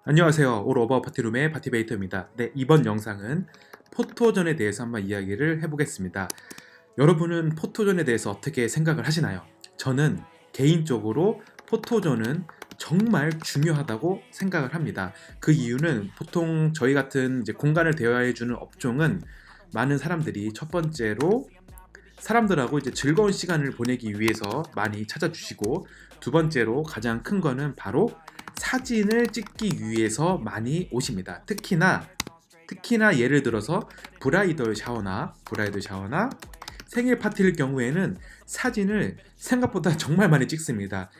안녕하세요. 올 오버 파티룸의 파티베이터입니다. 네, 이번 영상은 포토존에 대해서 한번 이야기를 해보겠습니다. 여러분은 포토존에 대해서 어떻게 생각을 하시나요? 저는 개인적으로 포토존은 정말 중요하다고 생각을 합니다. 그 이유는 보통 저희 같은 이제 공간을 대여해주는 업종은 많은 사람들이 첫 번째로 사람들하고 이제 즐거운 시간을 보내기 위해서 많이 찾아주시고, 두 번째로 가장 큰 거는 바로 사진을 찍기 위해서 많이 오십니다. 특히나 예를 들어서 브라이덜 샤워나 생일 파티일 경우에는 사진을 생각보다 정말 많이 찍습니다.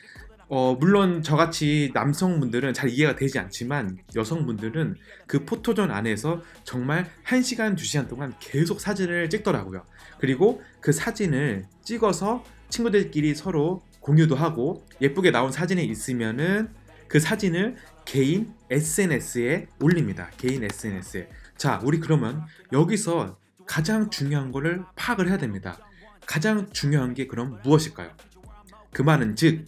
물론 저같이 남성분들은 잘 이해가 되지 않지만, 여성분들은 그 포토존 안에서 정말 1시간, 2시간 동안 계속 사진을 찍더라고요. 그리고 그 사진을 찍어서 친구들끼리 서로 공유도 하고, 예쁘게 나온 사진이 있으면은 그 사진을 개인 SNS에 올립니다. 개인 SNS에. 자, 우리 그러면 여기서 가장 중요한 거를 파악을 해야 됩니다. 가장 중요한 게 그럼 무엇일까요? 그 말은 즉,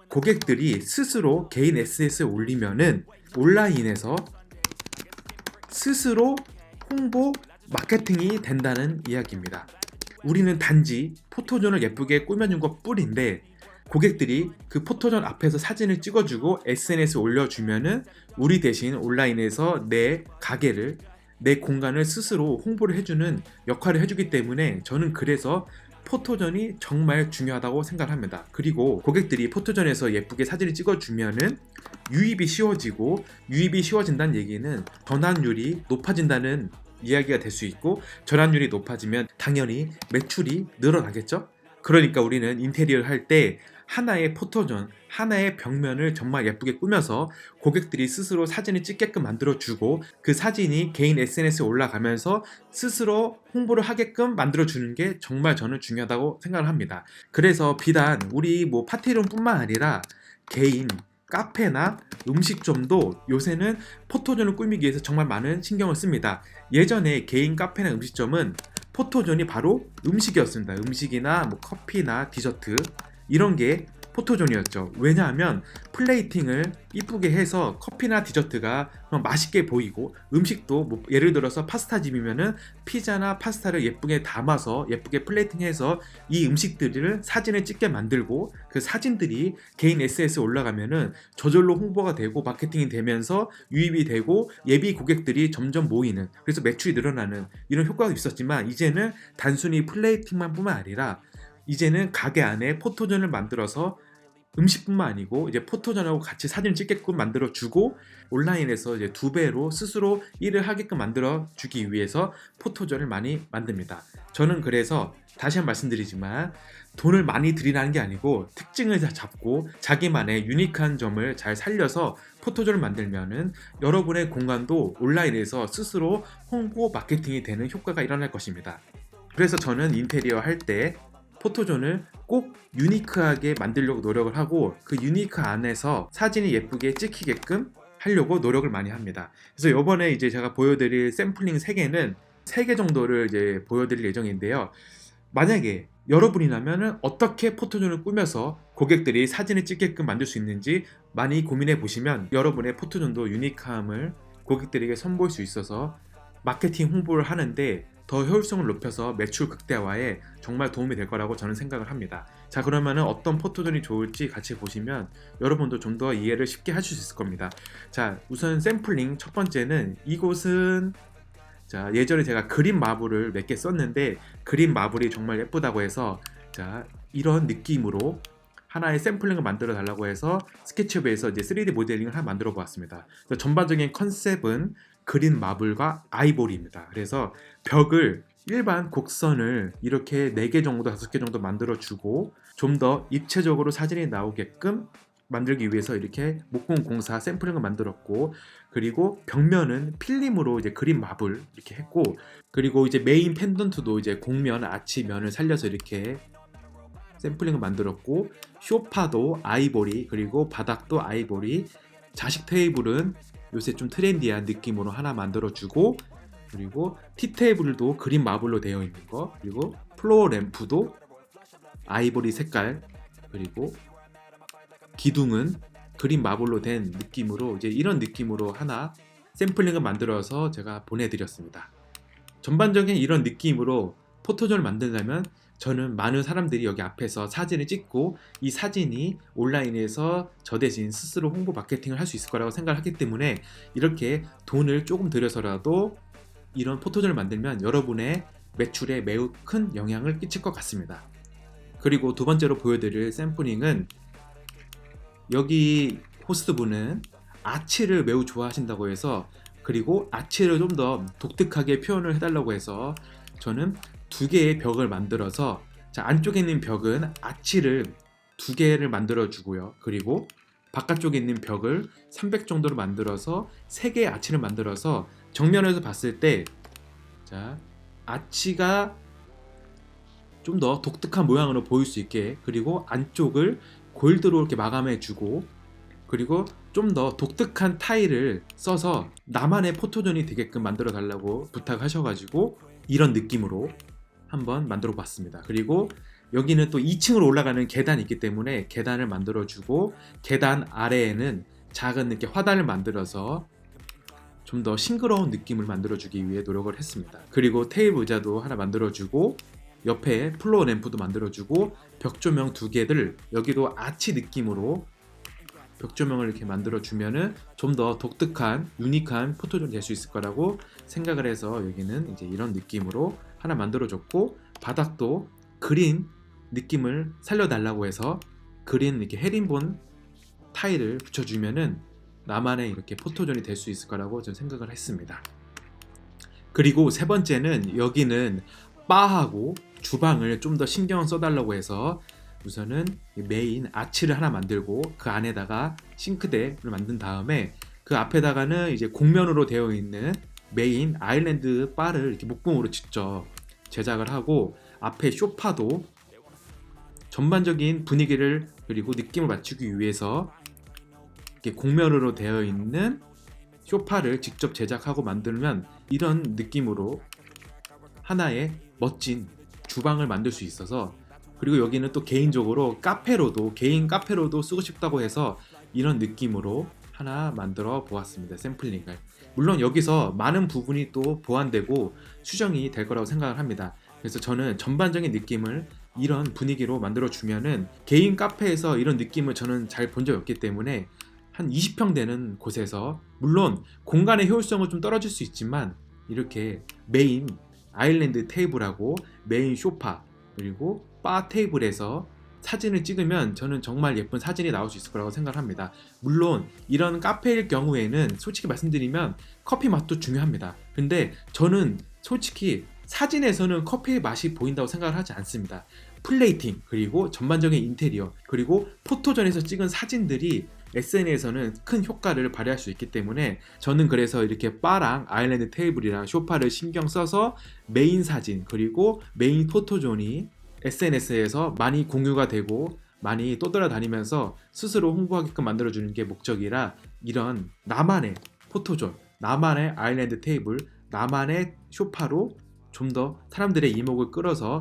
고객들이 스스로 개인 SNS에 올리면은 온라인에서 스스로 홍보 마케팅이 된다는 이야기입니다. 우리는 단지 포토존을 예쁘게 꾸며준 것 뿐인데, 고객들이 그 포토존 앞에서 사진을 찍어주고 SNS에 올려주면은 우리 대신 온라인에서 내 가게를, 내 공간을 스스로 홍보를 해주는 역할을 해주기 때문에, 저는 그래서 포토존이 정말 중요하다고 생각합니다. 그리고 고객들이 포토존에서 예쁘게 사진을 찍어주면은 유입이 쉬워지고, 유입이 쉬워진다는 얘기는 전환율이 높아진다는 이야기가 될 수 있고, 전환율이 높아지면 당연히 매출이 늘어나겠죠? 그러니까 우리는 인테리어를 할 때 하나의 포토존, 하나의 벽면을 정말 예쁘게 꾸며서 고객들이 스스로 사진을 찍게끔 만들어주고, 그 사진이 개인 SNS에 올라가면서 스스로 홍보를 하게끔 만들어주는 게 정말 저는 중요하다고 생각을 합니다. 그래서 비단 우리 뭐 파티룸뿐만 아니라 개인 카페나 음식점도 요새는 포토존을 꾸미기 위해서 정말 많은 신경을 씁니다. 예전에 개인 카페나 음식점은 포토존이 바로 음식이었습니다. 음식이나 뭐 커피나 디저트, 이런 게 포토존이었죠. 왜냐하면 플레이팅을 이쁘게 해서 커피나 디저트가 맛있게 보이고, 음식도 뭐 예를 들어서 파스타집이면은 피자나 파스타를 예쁘게 담아서 예쁘게 플레이팅해서 이 음식들을 사진을 찍게 만들고, 그 사진들이 개인 SNS에 올라가면은 저절로 홍보가 되고 마케팅이 되면서 유입이 되고 예비 고객들이 점점 모이는, 그래서 매출이 늘어나는 이런 효과가 있었지만, 이제는 단순히 플레이팅만 뿐만 아니라 이제는 가게 안에 포토존을 만들어서 음식뿐만 아니고 이제 포토존하고 같이 사진을 찍게끔 만들어주고, 온라인에서 이제 2배로 스스로 일을 하게끔 만들어주기 위해서 포토존을 많이 만듭니다. 저는 그래서 다시 한번 말씀드리지만, 돈을 많이 들이라는 게 아니고 특징을 잡고 자기만의 유니크한 점을 잘 살려서 포토존을 만들면은 여러분의 공간도 온라인에서 스스로 홍보 마케팅이 되는 효과가 일어날 것입니다. 그래서 저는 인테리어 할 때 포토존을 꼭 유니크하게 만들려고 노력을 하고, 그 유니크 안에서 사진이 예쁘게 찍히게끔 하려고 노력을 많이 합니다. 그래서 이번에 이제 제가 보여드릴 샘플링 3개는 3개 정도를 이제 보여드릴 예정인데요. 만약에 여러분이라면 어떻게 포토존을 꾸며서 고객들이 사진을 찍게끔 만들 수 있는지 많이 고민해 보시면, 여러분의 포토존도 유니크함을 고객들에게 선보일 수 있어서 마케팅 홍보를 하는데 더 효율성을 높여서 매출 극대화에 정말 도움이 될 거라고 저는 생각을 합니다. 자, 그러면은 어떤 포토존이 좋을지 같이 보시면 여러분도 좀 더 이해를 쉽게 하실 수 있을 겁니다. 자, 우선 샘플링 첫 번째는, 이곳은 자, 예전에 제가 그린 마블을 몇 개 썼는데 그린 마블이 정말 예쁘다고 해서, 자, 이런 느낌으로 하나의 샘플링을 만들어 달라고 해서 스케치업에서 이제 3D 모델링을 하나 만들어 보았습니다. 전반적인 컨셉은 그린 마블과 아이보리입니다. 그래서 벽을 일반 곡선을 이렇게 4개 정도 5개 정도 만들어 주고, 좀 더 입체적으로 사진이 나오게끔 만들기 위해서 이렇게 목공공사 샘플링을 만들었고, 그리고 벽면은 필름으로 이제 그린 마블 이렇게 했고, 그리고 이제 메인 펜던트도 이제 곡면 아치면을 살려서 이렇게 샘플링을 만들었고, 쇼파도 아이보리, 그리고 바닥도 아이보리, 자식 테이블은 요새 좀 트렌디한 느낌으로 하나 만들어주고, 그리고 티 테이블도 그린 마블로 되어 있는 거, 그리고 플로어 램프도 아이보리 색깔, 그리고 기둥은 그린 마블로 된 느낌으로 이제 이런 느낌으로 하나 샘플링을 만들어서 제가 보내드렸습니다. 전반적인 이런 느낌으로 포토존을 만들려면 저는 많은 사람들이 여기 앞에서 사진을 찍고 이 사진이 온라인에서 저 대신 스스로 홍보 마케팅을 할 수 있을 거라고 생각을 하기 때문에 이렇게 돈을 조금 들여서라도 이런 포토존을 만들면 여러분의 매출에 매우 큰 영향을 끼칠 것 같습니다. 그리고 두 번째로 보여드릴 샘플링은 여기 호스트분은 아치를 매우 좋아하신다고 해서 그리고 아치를 좀 더 독특하게 표현을 해달라고 해서 저는 두 개의 벽을 만들어서 자, 안쪽에 있는 벽은 아치를 두 개를 만들어 주고요. 그리고 바깥쪽에 있는 벽을 300 정도로 만들어서 세 개의 아치를 만들어서 정면에서 봤을 때 자, 아치가 좀 더 독특한 모양으로 보일 수 있게 그리고 안쪽을 골드로 이렇게 마감해 주고 그리고 좀 더 독특한 타일을 써서 나만의 포토존이 되게끔 만들어 달라고 부탁하셔가지고 이런 느낌으로 한번 만들어 봤습니다. 그리고 여기는 또 2층으로 올라가는 계단이 있기 때문에 계단을 만들어 주고 계단 아래에는 작은 이렇게 화단을 만들어서 좀 더 싱그러운 느낌을 만들어 주기 위해 노력을 했습니다. 그리고 테이블 의자도 하나 만들어 주고 옆에 플로어 램프도 만들어 주고 벽 조명 두 개를 여기도 아치 느낌으로 벽 조명을 이렇게 만들어 주면은 좀 더 독특한 유니크한 포토존이 될 수 있을 거라고 생각을 해서 여기는 이제 이런 느낌으로 하나 만들어 줬고 바닥도 그린 느낌을 살려달라고 해서 그린 이렇게 헤린본 타일을 붙여주면은 나만의 이렇게 포토존이 될 수 있을 거라고 저는 생각을 했습니다. 그리고 세 번째는 여기는 바하고 주방을 좀 더 신경 써달라고 해서 우선은 메인 아치를 하나 만들고 그 안에다가 싱크대를 만든 다음에 그 앞에다가는 이제 곡면으로 되어 있는 메인 아일랜드 바를 이렇게 목공으로 직접 제작을 하고 앞에 소파도 전반적인 분위기를 그리고 느낌을 맞추기 위해서 이렇게 곡면으로 되어 있는 소파를 직접 제작하고 만들면 이런 느낌으로 하나의 멋진 주방을 만들 수 있어서 그리고 여기는 또 개인적으로 개인 카페로도 쓰고 싶다고 해서 이런 느낌으로 하나 만들어 보았습니다. 샘플링을. 물론 여기서 많은 부분이 또 보완되고 수정이 될 거라고 생각을 합니다. 그래서 저는 전반적인 느낌을 이런 분위기로 만들어 주면은 개인 카페에서 이런 느낌을 저는 잘 본 적이 없기 때문에 한 20평 되는 곳에서 물론 공간의 효율성은 좀 떨어질 수 있지만 이렇게 메인 아일랜드 테이블하고 메인 소파 그리고 바 테이블에서 사진을 찍으면 저는 정말 예쁜 사진이 나올 수 있을 거라고 생각합니다. 물론 이런 카페일 경우에는 솔직히 말씀드리면 커피 맛도 중요합니다. 근데 저는 솔직히 사진에서는 커피의 맛이 보인다고 생각을 하지 않습니다. 플레이팅 그리고 전반적인 인테리어 그리고 포토존에서 찍은 사진들이 SNS에서는 큰 효과를 발휘할 수 있기 때문에 저는 그래서 이렇게 바랑 아일랜드 테이블이랑 소파를 신경 써서 메인 사진 그리고 메인 포토존이 SNS에서 많이 공유가 되고 많이 떠돌아다니면서 스스로 홍보하게끔 만들어주는 게 목적이라 이런 나만의 포토존, 나만의 아일랜드 테이블, 나만의 소파로 좀 더 사람들의 이목을 끌어서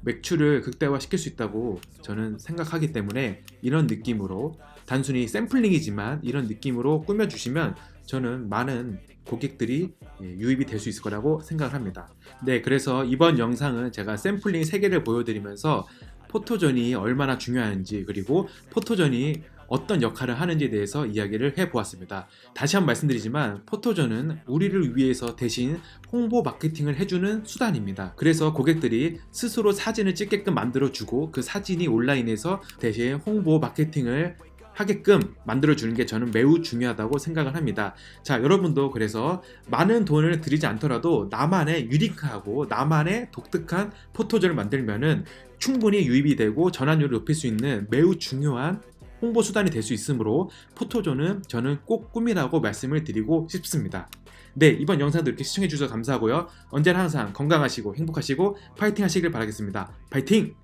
매출을 극대화시킬 수 있다고 저는 생각하기 때문에 이런 느낌으로 단순히 샘플링이지만 이런 느낌으로 꾸며주시면 저는 많은 고객들이 유입이 될 수 있을 거라고 생각을 합니다. 네, 그래서 이번 영상은 제가 샘플링 3개를 보여드리면서 포토존이 얼마나 중요한지 그리고 포토존이 어떤 역할을 하는지에 대해서 이야기를 해보았습니다. 다시 한번 말씀드리지만 포토존은 우리를 위해서 대신 홍보 마케팅을 해주는 수단입니다. 그래서 고객들이 스스로 사진을 찍게끔 만들어주고 그 사진이 온라인에서 대신 홍보 마케팅을 하게끔 만들어주는 게 저는 매우 중요하다고 생각을 합니다. 자, 여러분도 그래서 많은 돈을 들이지 않더라도 나만의 유니크하고 나만의 독특한 포토존을 만들면은 충분히 유입이 되고 전환율을 높일 수 있는 매우 중요한 홍보 수단이 될 수 있으므로 포토존은 저는 꼭 꿈이라고 말씀을 드리고 싶습니다. 네, 이번 영상도 이렇게 시청해 주셔서 감사하고요. 언제나 항상 건강하시고 행복하시고 파이팅 하시길 바라겠습니다. 파이팅!